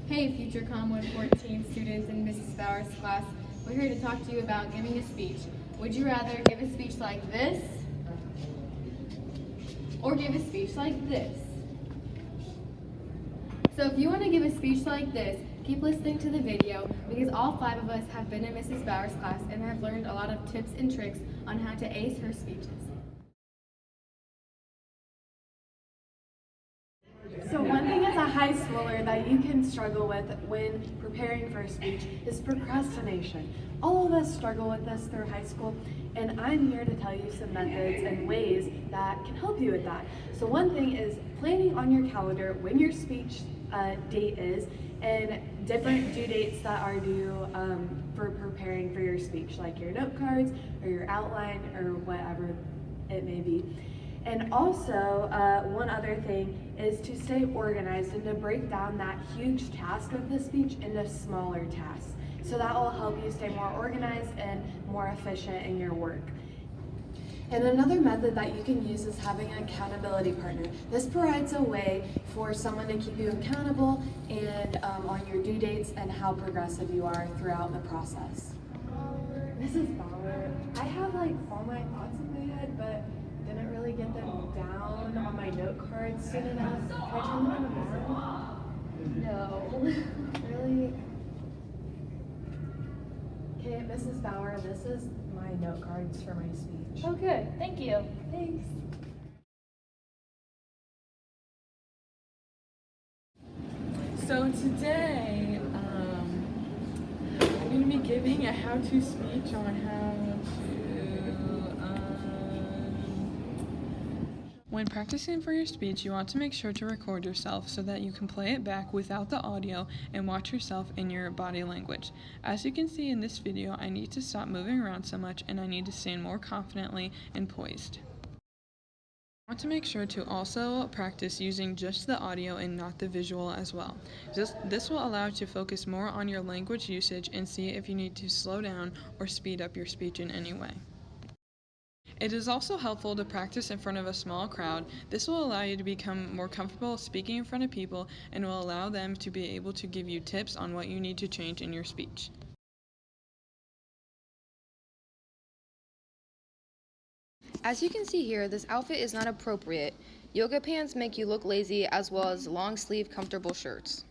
Hey, future COM114 students in Mrs. Bauer's class. We're here to talk to you about giving a speech. Would you rather give a speech like this or give a speech like this? So if you want to give a speech like this, keep listening to the video because all 5 of us have been in Mrs. Bauer's class and have learned a lot of tips and tricks on how to ace her speeches. So one thing as a high schooler that you can struggle with when preparing for a speech is procrastination. All of us struggle with this through high school, and I'm here to tell you some methods and ways that can help you with that. So one thing is planning on your calendar when your speech date is and different due dates that are due for preparing for your speech, like your note cards or your outline or whatever it may be. And also, one other thing is to stay organized and to break down that huge task of the speech into smaller tasks. So that will help you stay more organized and more efficient in your work. And another method that you can use is having an accountability partner. This provides a way for someone to keep you accountable and on your due dates and how progressive you are throughout the process. Mrs. Bauer, I have like all my thoughts in my head, but didn't really get them down on my note cards soon enough. Can I turn them in tomorrow? No. Really? Okay, Mrs. Bauer, this is my note cards for my speech. Oh, good. Thank you. Thanks. So today, I'm going to be giving a how-to speech on how to, When practicing for your speech, you want to make sure to record yourself so that you can play it back without the audio and watch yourself in your body language. As you can see in this video, I need to stop moving around so much and I need to stand more confidently and poised. I want to make sure to also practice using just the audio and not the visual as well. This will allow you to focus more on your language usage and see if you need to slow down or speed up your speech in any way. It is also helpful to practice in front of a small crowd. This will allow you to become more comfortable speaking in front of people and will allow them to be able to give you tips on what you need to change in your speech. As you can see here, this outfit is not appropriate. Yoga pants make you look lazy, as well as long sleeve comfortable shirts.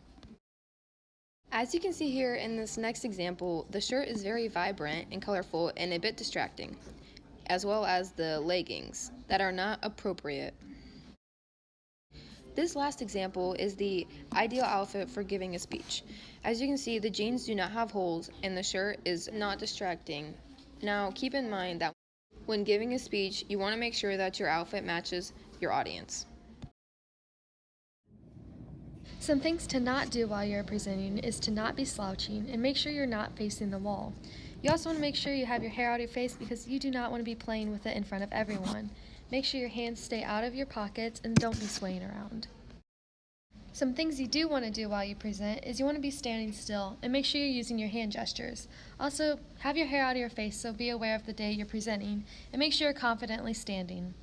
As you can see here in this next example, the shirt is very vibrant and colorful and a bit distracting, as well as the leggings that are not appropriate. This last example is the ideal outfit for giving a speech. As you can see, the jeans do not have holes and the shirt is not distracting. Now keep in mind that when giving a speech, you want to make sure that your outfit matches your audience. Some things to not do while you're presenting is to not be slouching and make sure you're not facing the wall. You also want to make sure you have your hair out of your face because you do not want to be playing with it in front of everyone. Make sure your hands stay out of your pockets and don't be swaying around. Some things you do want to do while you present is you want to be standing still and make sure you're using your hand gestures. Also, have your hair out of your face, so be aware of the day you're presenting and make sure you're confidently standing.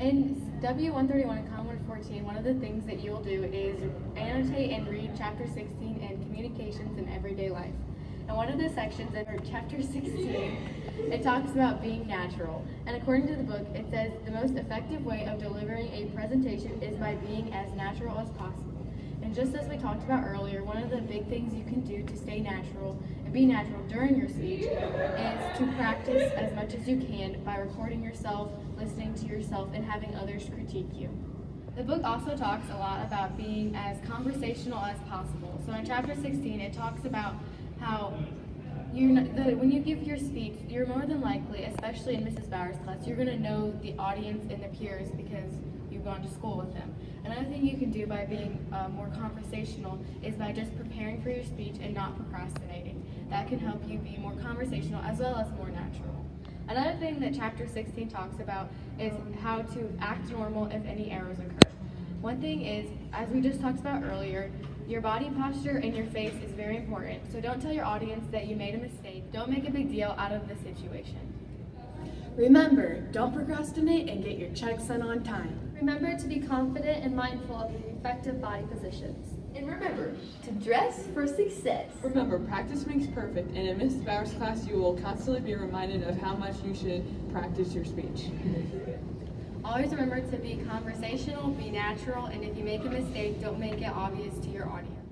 In W131 and COM114, one of the things that you'll do is annotate and read Chapter 16 in Communications in Everyday Life. And one of the sections in Chapter 16, it talks about being natural. And according to the book, it says the most effective way of delivering a presentation is by being as natural as possible. And just as we talked about earlier, one of the big things you can do to stay natural and be natural during your speech is to practice as much as you can by recording yourself, listening to yourself, and having others critique you. The book also talks a lot about being as conversational as possible. So in Chapter 16, it talks about how when you give your speech, you're more than likely, especially in Mrs. Bauer's class, you're going to know the audience and the peers because you've gone to school with them. Another thing you can do by being more conversational is by just preparing for your speech and not procrastinating. That can help you be more conversational as well as more natural. Another thing that Chapter 16 talks about is how to act normal if any errors occur. One thing is, as we just talked about earlier, your body posture and your face is very important. So don't tell your audience that you made a mistake. Don't make a big deal out of the situation. Remember, don't procrastinate and get your check sent on time. Remember to be confident and mindful of the effective body positions. And remember, to dress for success. Remember, practice makes perfect, and in Miss Bauer's class, you will constantly be reminded of how much you should practice your speech. Always remember to be conversational, be natural, and if you make a mistake, don't make it obvious to your audience.